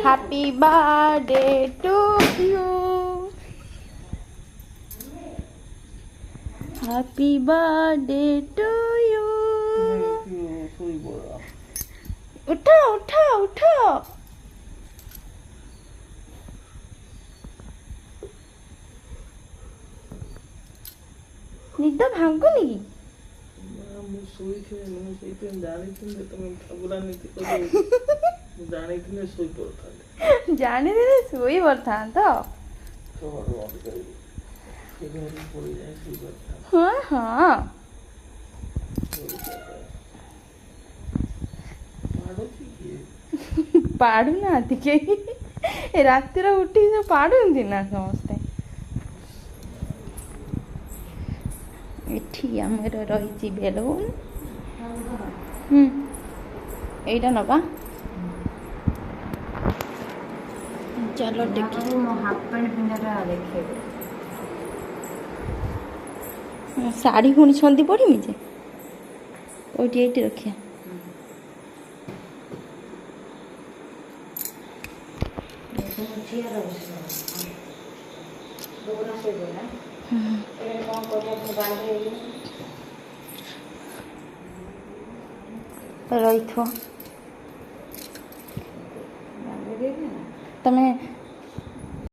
Happy birthday to you. Happy birthday to you. उठो उठो उठो निद भांगुनी जानी शोई पड़ता तो हाँ हाँ पाड़ू ना रात उठी पाड़ती ना समस्ते एठी आमर रही बेलून एटा नवा चलो हाफ पैंट पिंधा देखे शाढ़ी पुणी छंदी पड़मी जे ओटी एटी रखिया रही